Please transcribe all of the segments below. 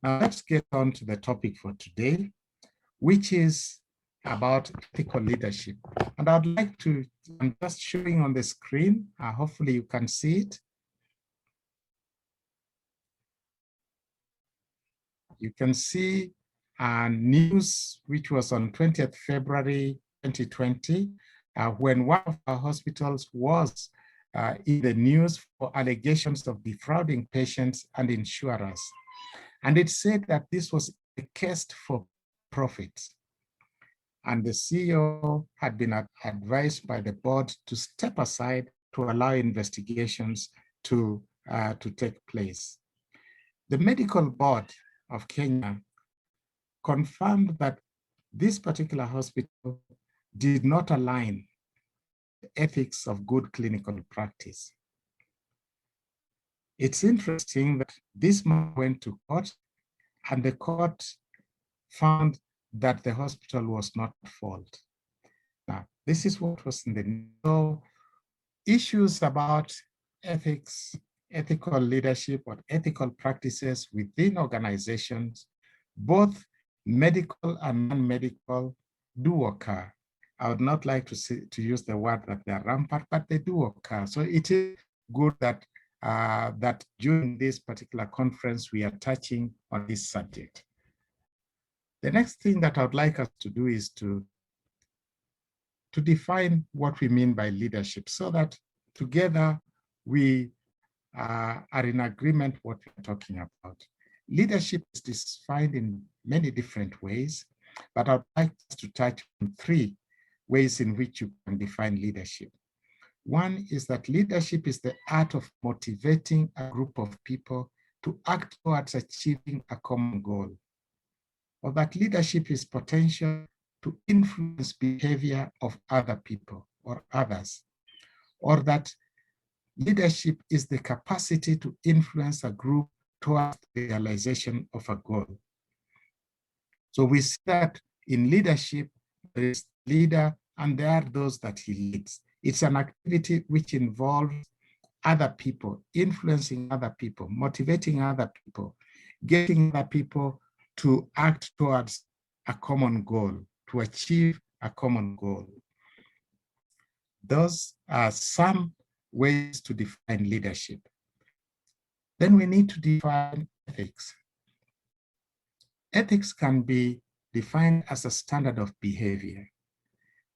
Now let's get on to the topic for today, which is about ethical leadership. And I'd like to, I'm just showing on the screen, hopefully you can see it. You can see news which was on 20th February 2020, when one of our hospitals was in the news for allegations of defrauding patients and insurers. And it said that this was a case for profit. And the CEO had been advised by the board to step aside to allow investigations to take place. The medical board of Kenya confirmed that this particular hospital did not align the ethics of good clinical practice. It's interesting that this man went to court and the court found that the hospital was not at fault. Now, this is what was in the news. So issues about ethics, ethical leadership, or ethical practices within organizations, both medical and non-medical, do occur. I would not like to use the word that they're rampant, but they do occur. So it is good that that during this particular conference, we are touching on this subject. The next thing that I would like us to do is to define what we mean by leadership, so that together we are in agreement what we're talking about. Leadership is defined in many different ways, but I'd like to touch on 3 ways in which you can define leadership. One is that leadership is the art of motivating a group of people to act towards achieving a common goal, or that leadership is potential to influence behavior of other people or others, or that leadership is the capacity to influence a group towards the realization of a goal. So we see that in leadership, there is leader and there are those that he leads. It's an activity which involves other people, influencing other people, motivating other people, getting other people to act towards a common goal, to achieve a common goal. Those are some ways to define leadership. Then we need to define ethics. Ethics can be defined as a standard of behavior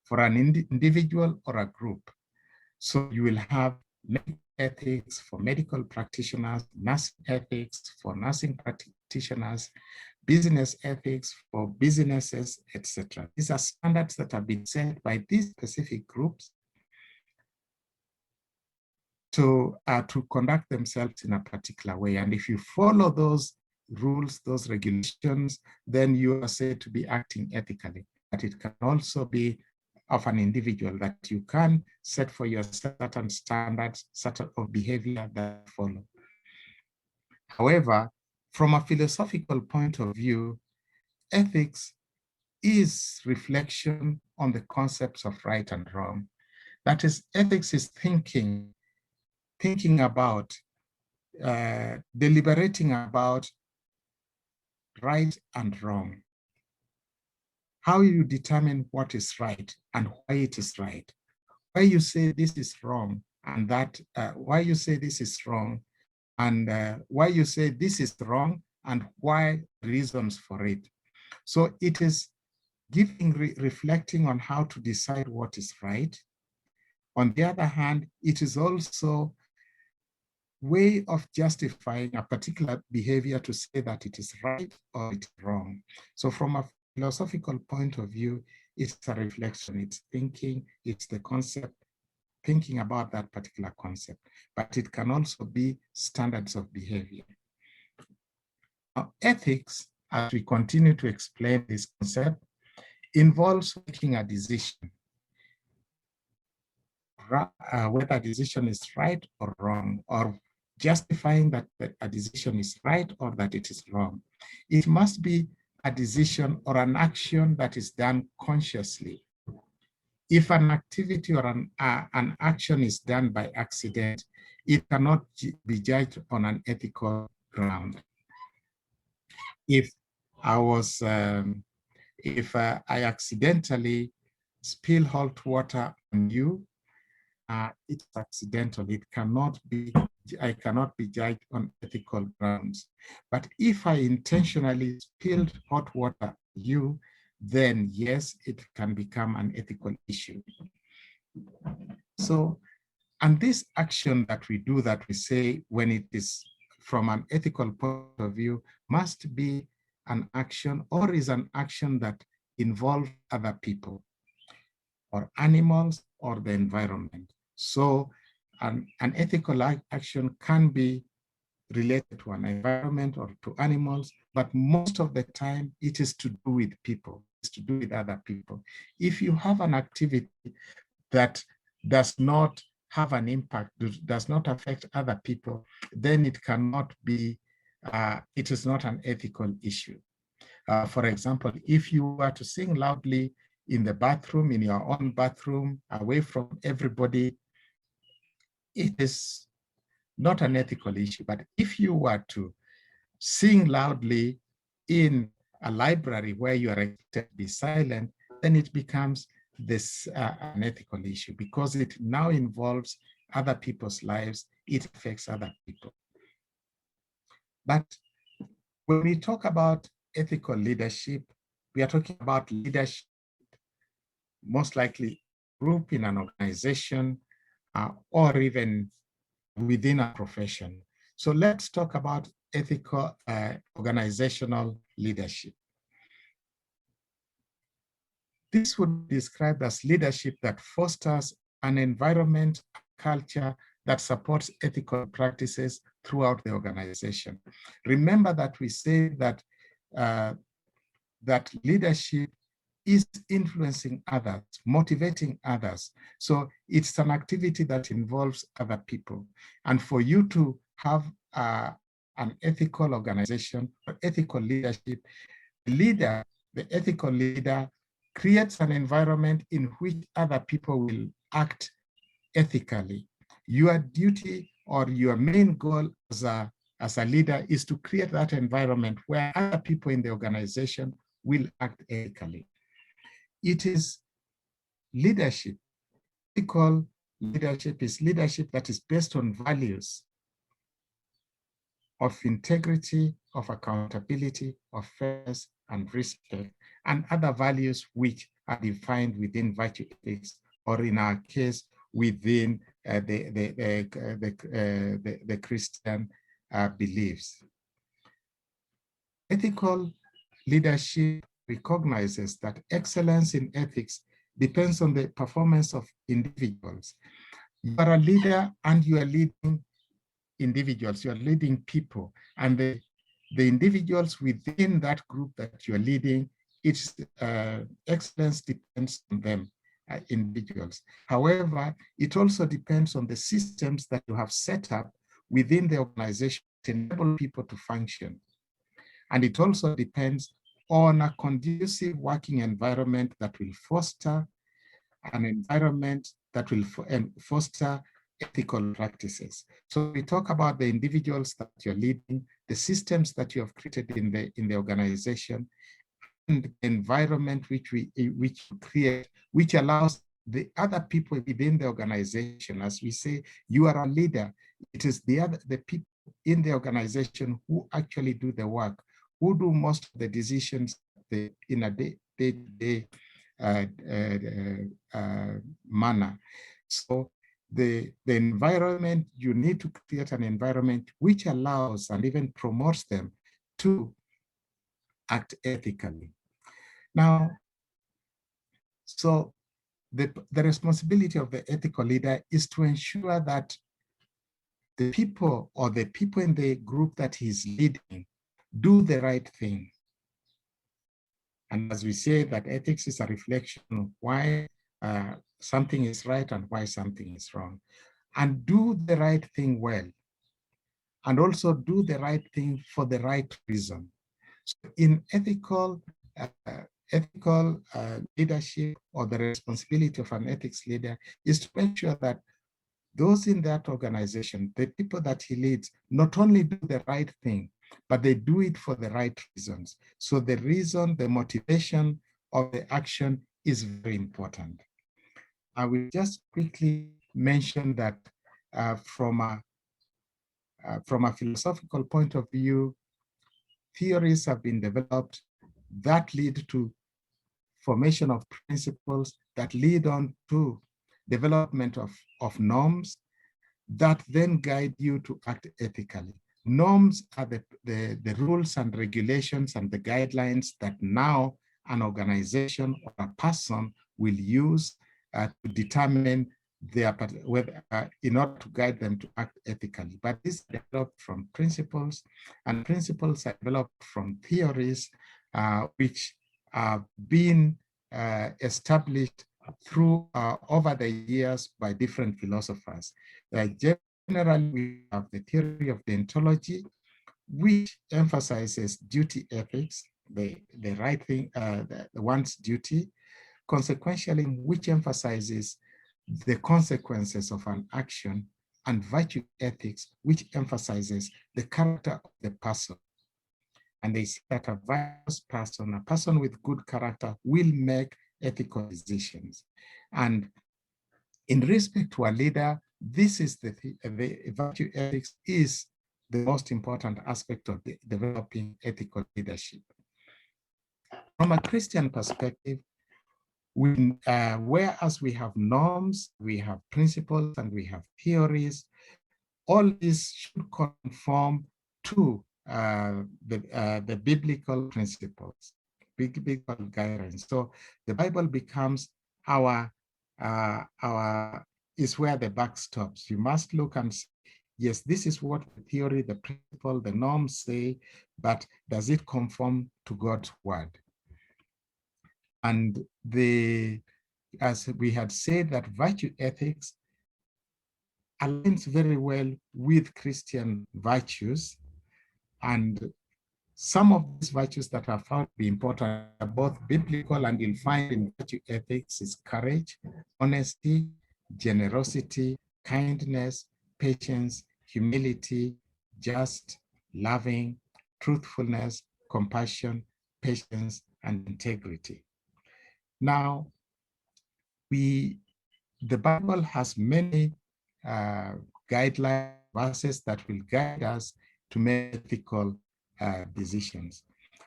for an individual or a group. So you will have medical ethics for medical practitioners, nursing ethics for nursing practitioners, business ethics for businesses, etc. These are standards that have been set by these specific groups to conduct themselves in a particular way. And if you follow those rules, those regulations, then you are said to be acting ethically. But it can also be of an individual, that you can set for yourself certain standards, certain of behavior that follow. However, from a philosophical point of view, ethics is reflection on the concepts of right and wrong. That is, ethics is thinking about, deliberating about right and wrong. How you determine what is right and why it is right. Why you say this is wrong and that, why you say this is wrong and why you say this is wrong and why reasons for it. So it is giving, reflecting on how to decide what is right. On the other hand, it is also way of justifying a particular behavior to say that it is right or it is wrong. So from a philosophical point of view, it's a reflection, it's thinking, it's the concept, thinking about that particular concept, but it can also be standards of behavior. Now, ethics, as we continue to explain this concept, involves making a decision, whether a decision is right or wrong, or justifying that a decision is right or that it is wrong. It must be a decision or an action that is done consciously. If an activity or an action is done by accident, it cannot be judged on an ethical ground. If I was, if I accidentally spill hot water on you, it's accidental. It cannot be, I cannot be judged on ethical grounds. But if I intentionally spilled hot water on you, then yes, it can become an ethical issue. So, and this action that we do, that we say when it is from an ethical point of view, must be an action or is an action that involves other people or animals or the environment. So an ethical action can be related to an environment or to animals, but most of the time it is to do with people, it's to do with other people. If you have an activity that does not have an impact, does not affect other people, then it cannot be, it is not an ethical issue. For example, if you were to sing loudly in the bathroom, in your own bathroom, away from everybody, it is not an ethical issue. But if you were to sing loudly in a library where you are expected to be silent, then it becomes this an ethical issue because it now involves other people's lives, it affects other people. But when we talk about ethical leadership, we are talking about leadership, most likely group in an organization or even within a profession. So let's talk about ethical organizational leadership. This would be described as leadership that fosters an environment, culture that supports ethical practices throughout the organization. Remember that we say that that leadership is influencing others, motivating others. So it's an activity that involves other people. And for you to have an ethical organization or ethical leadership, the ethical leader creates an environment in which other people will act ethically. Your duty or your main goal as a leader is to create that environment where other people in the organization will act ethically. It is leadership. Ethical leadership is leadership that is based on values of integrity, of accountability, of fairness and respect, and other values which are defined within virtue ethics, or in our case, within the Christian beliefs. Ethical leadership recognizes that excellence in ethics depends on the performance of individuals. You are a leader and you are leading individuals, you are leading people, and the individuals within that group that you're leading, its excellence depends on them, individuals. However, it also depends on the systems that you have set up within the organization to enable people to function. And it also depends on a conducive working environment that will foster an environment that will foster ethical practices. So we talk about the individuals that you're leading, the systems that you have created in the organization, and the environment which you create, which allows the other people within the organization. As we say, you are a leader. It is the people in the organization who actually do the work, who do most of the decisions in a day-to-day manner. So the environment, you need to create an environment which allows and even promotes them to act ethically. Now, so the responsibility of the ethical leader is to ensure that the people or the people in the group that he's leading do the right thing. And as we say, that ethics is a reflection of why something is right and why something is wrong. And do the right thing well. And also do the right thing for the right reason. So in ethical leadership, or the responsibility of an ethics leader, is to make sure that those in that organization, the people that he leads, not only do the right thing, but they do it for the right reasons. So the reason, the motivation of the action is very important. I will just quickly mention that from a philosophical point of view, theories have been developed that lead to formation of principles that lead on to development of norms that then guide you to act ethically. Norms are the rules and regulations and the guidelines that now an organization or a person will use to determine their, whether, in order to guide them to act ethically. But this is developed from principles, and principles are developed from theories which have been established through over the years by different philosophers. Generally, we have the theory of deontology, which emphasizes duty ethics, the right thing, the one's duty, consequentially, which emphasizes the consequences of an action, and virtue ethics, which emphasizes the character of the person. And they say that a virtuous person, a person with good character, will make ethical decisions. And in respect to a leader, this is the virtue ethics is the most important aspect of developing ethical leadership. From a Christian perspective, whereas we have norms, we have principles, and we have theories, all these should conform to the biblical principles, biblical guidance. So the Bible becomes is where the buck stops. You must look and say, yes, this is what the theory, the principle, the norms say, but does it conform to God's word? And as we had said, that virtue ethics aligns very well with Christian virtues, and some of these virtues that are found to be important are both biblical, and you'll find in virtue ethics is courage, honesty, generosity, kindness, patience, humility, just, loving, truthfulness, compassion, patience, and integrity. Now, the Bible has many guidelines, verses that will guide us to make ethical decisions.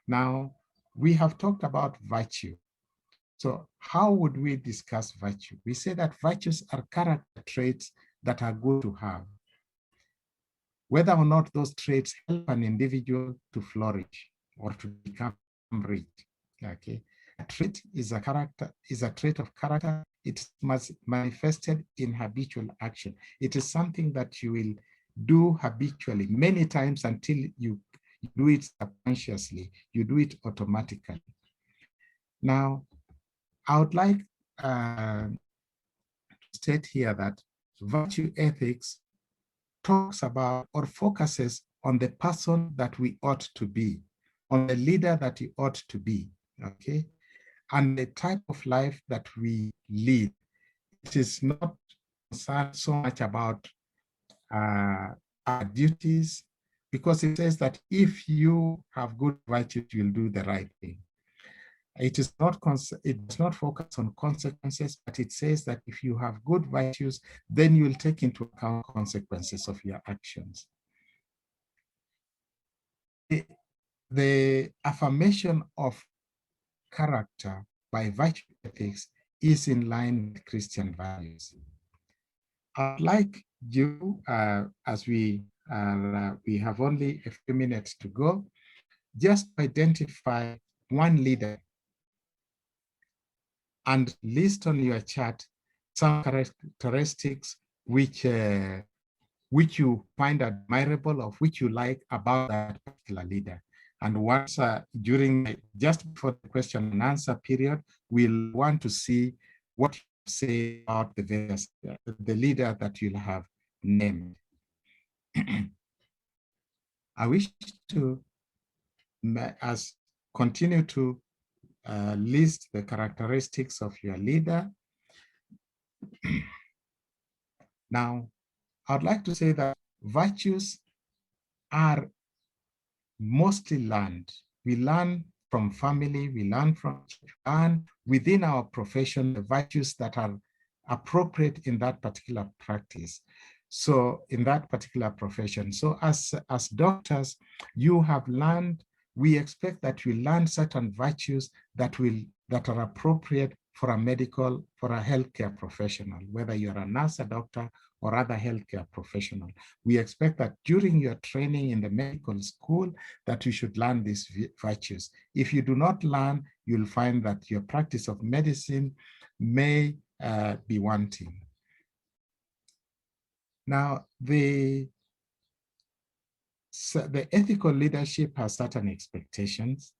Now, we have talked about virtue. So how would we discuss virtue? We say that virtues are character traits that are good to have, whether or not those traits help an individual to flourish or to become rich. Okay, a trait is a trait of character. It must manifested in habitual action. It is something that you will do habitually many times until you do it subconsciously, you do it automatically. Now, I would like to state here that virtue ethics talks about or focuses on the person that we ought to be, on the leader that we ought to be, okay? And the type of life that we lead. It is not concerned so much about our duties, because it says that if you have good virtues, you'll do the right thing. It does not focus on consequences, but it says that if you have good virtues, then you will take into account consequences of your actions. The affirmation of character by virtue ethics is in line with Christian values. I'd like you, as we have only a few minutes to go, just identify one leader and list on your chart some characteristics which you find admirable, of which you like about that particular leader. And once just before the question and answer period, we'll want to see what you say about the leader that you'll have named. I wish to continue to list the characteristics of your leader. Now, I'd like to say that virtues are mostly learned. We learn from family, we learn from church, we learn within our profession the virtues that are appropriate in that particular practice. So in that particular profession. So as doctors, you have learned, we expect that you learn certain virtues that are appropriate for a healthcare professional, whether you're a nurse, a doctor, or other healthcare professional. We expect that during your training in the medical school that you should learn these virtues. If you do not learn, you'll find that your practice of medicine may be wanting. Now, the ethical leadership has certain expectations,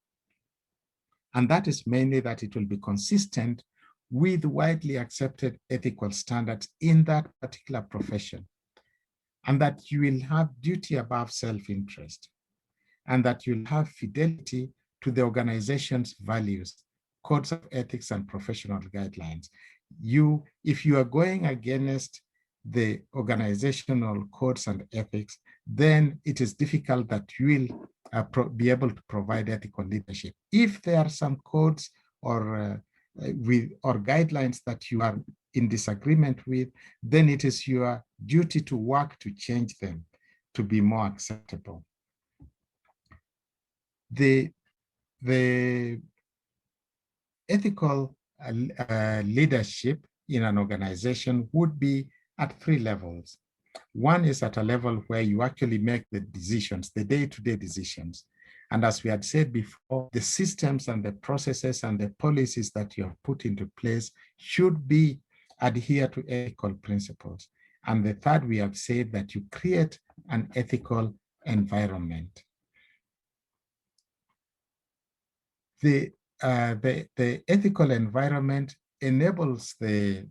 and that is mainly that it will be consistent with widely accepted ethical standards in that particular profession, and that you will have duty above self-interest, and that you'll have fidelity to the organization's values, codes of ethics, and professional guidelines. If you are going against the organizational codes and ethics, then it is difficult that you will be able to provide ethical leadership. If there are some codes or guidelines that you are in disagreement with, then it is your duty to work to change them to be more acceptable. The ethical leadership in an organization would be at 3 levels. One is at a level where you actually make the decisions, the day-to-day decisions. And as we had said before, the systems and the processes and the policies that you have put into place should be adhere to ethical principles. And the third, we have said that you create an ethical environment. The ethical environment enables the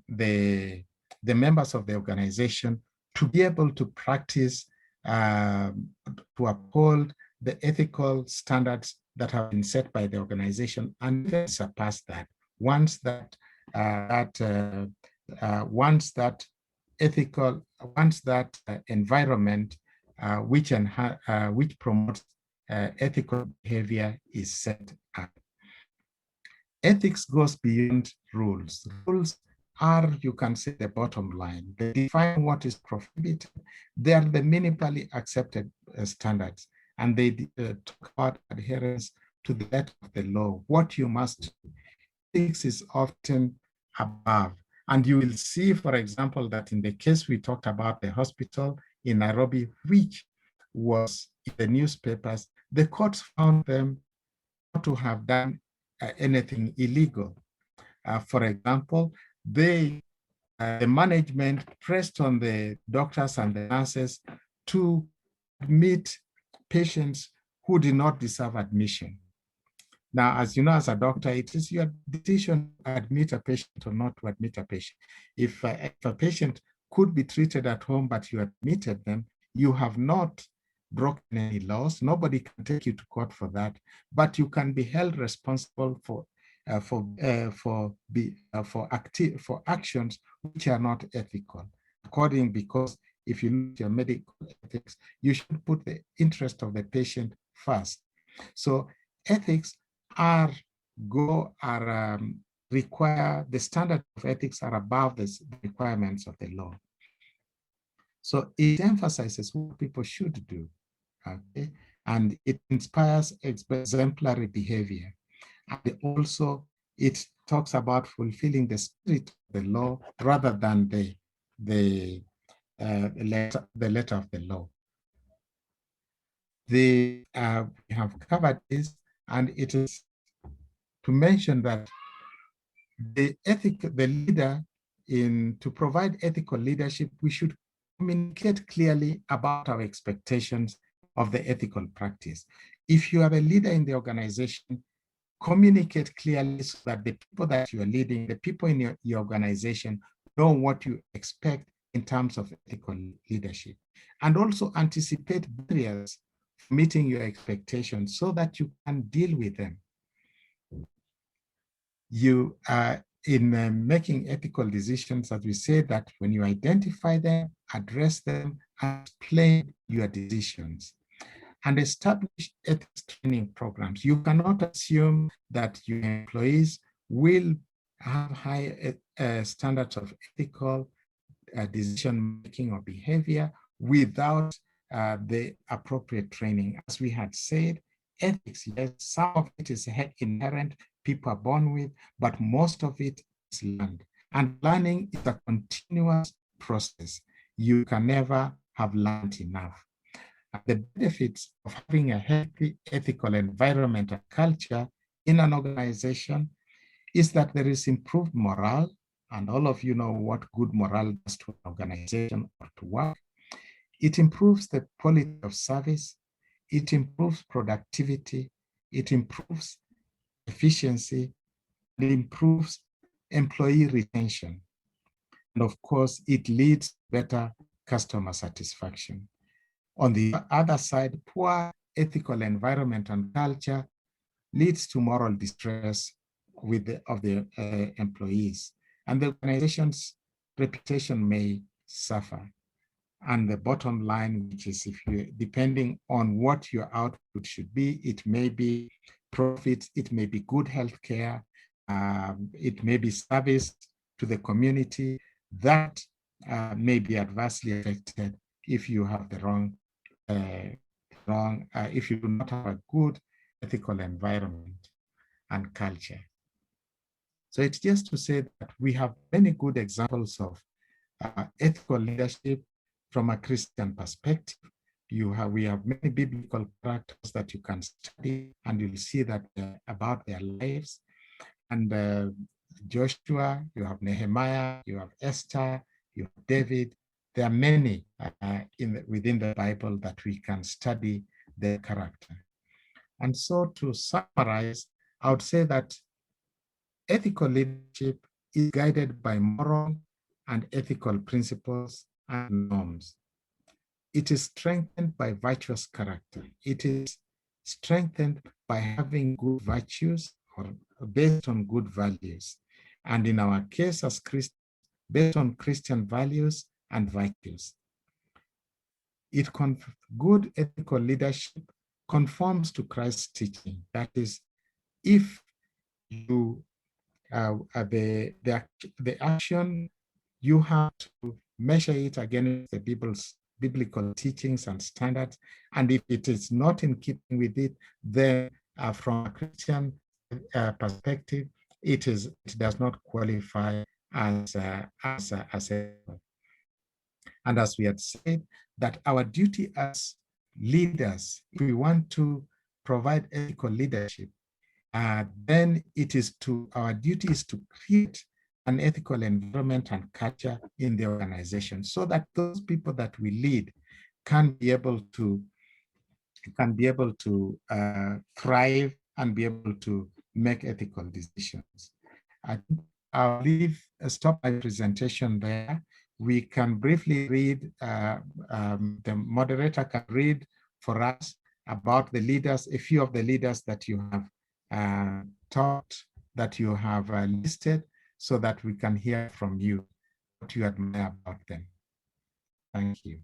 members of the organization to be able to practice, to uphold the ethical standards that have been set by the organization and even surpass that. Once that environment which promotes ethical behavior is set up. Ethics goes beyond rules. Rules are, you can say, the bottom line. They define what is prohibited. They are the minimally accepted standards, and they talk about adherence to the letter of the law, what you must do. Ethics is often above. And you will see, for example, that in the case we talked about, the hospital in Nairobi, which was in the newspapers, the courts found them not to have done anything illegal. For example, the management pressed on the doctors and the nurses to admit patients who did not deserve admission. Now, as you know, as a doctor, it is your decision to admit a patient or not to admit a patient. If a patient could be treated at home, but you admitted them, you have not broken any laws. Nobody can take you to court for that, but you can be held responsible for actions which are not ethical. Because if you look at your medical ethics, you should put the interest of the patient first. So ethics require, the standard of ethics are above the requirements of the law. So it emphasizes what people should do, okay? And it inspires exemplary behavior. And also it talks about fulfilling the spirit of the law rather than the letter of the law. We have covered this, and it is to mention that the leader, to provide ethical leadership, we should communicate clearly about our expectations of the ethical practice. If you are a leader in the organization, communicate clearly so that the people that you are leading, the people in your organization, know what you expect in terms of ethical leadership. And also anticipate barriers for meeting your expectations so that you can deal with them. You in making ethical decisions, as we say, that when you identify them, address them, and explain your decisions. and establish ethics training programs. You cannot assume that your employees will have high standards of ethical decision-making or behavior without the appropriate training. As we had said, ethics, yes, some of it is inherent, people are born with, but most of it is learned. And learning is a continuous process. You can never have learned enough. And the benefits of having a healthy ethical environment and culture in an organization is that there is improved morale, and all of you know what good morale does to an organization or to work. It improves the quality of service, it improves productivity, it improves efficiency, it improves employee retention. And of course, it leads to better customer satisfaction. On the other side, poor ethical environment and culture leads to moral distress of the employees, and the organization's reputation may suffer. And the bottom line, which is if you, depending on what your output should be, it may be profits, it may be good healthcare, it may be service to the community, that may be adversely affected if you have the if you do not have a good ethical environment and culture. So it's just to say that we have many good examples of ethical leadership from a Christian perspective. We have many biblical characters that you can study, and you'll see that about their lives. And Joshua, you have Nehemiah, you have Esther, you have David. There are many within the Bible that we can study their character. And so to summarize, I would say that ethical leadership is guided by moral and ethical principles and norms. It is strengthened by virtuous character. It is strengthened by having good virtues or based on good values. And in our case as Christians, based on Christian values and virtues. Good ethical leadership conforms to Christ's teaching. That is, if you the action, you have to measure it against the biblical teachings and standards, and if it is not in keeping with it, then from a Christian perspective, it does not qualify as a. And as we had said, that our duty as leaders, if we want to provide ethical leadership, then our duty is to create an ethical environment and culture in the organization so that those people that we lead can be able to thrive and be able to make ethical decisions. I'll stop my presentation there. We can briefly read, the moderator can read for us about the leaders, a few of the leaders that you have taught, that you have listed, so that we can hear from you what you admire about them. Thank you.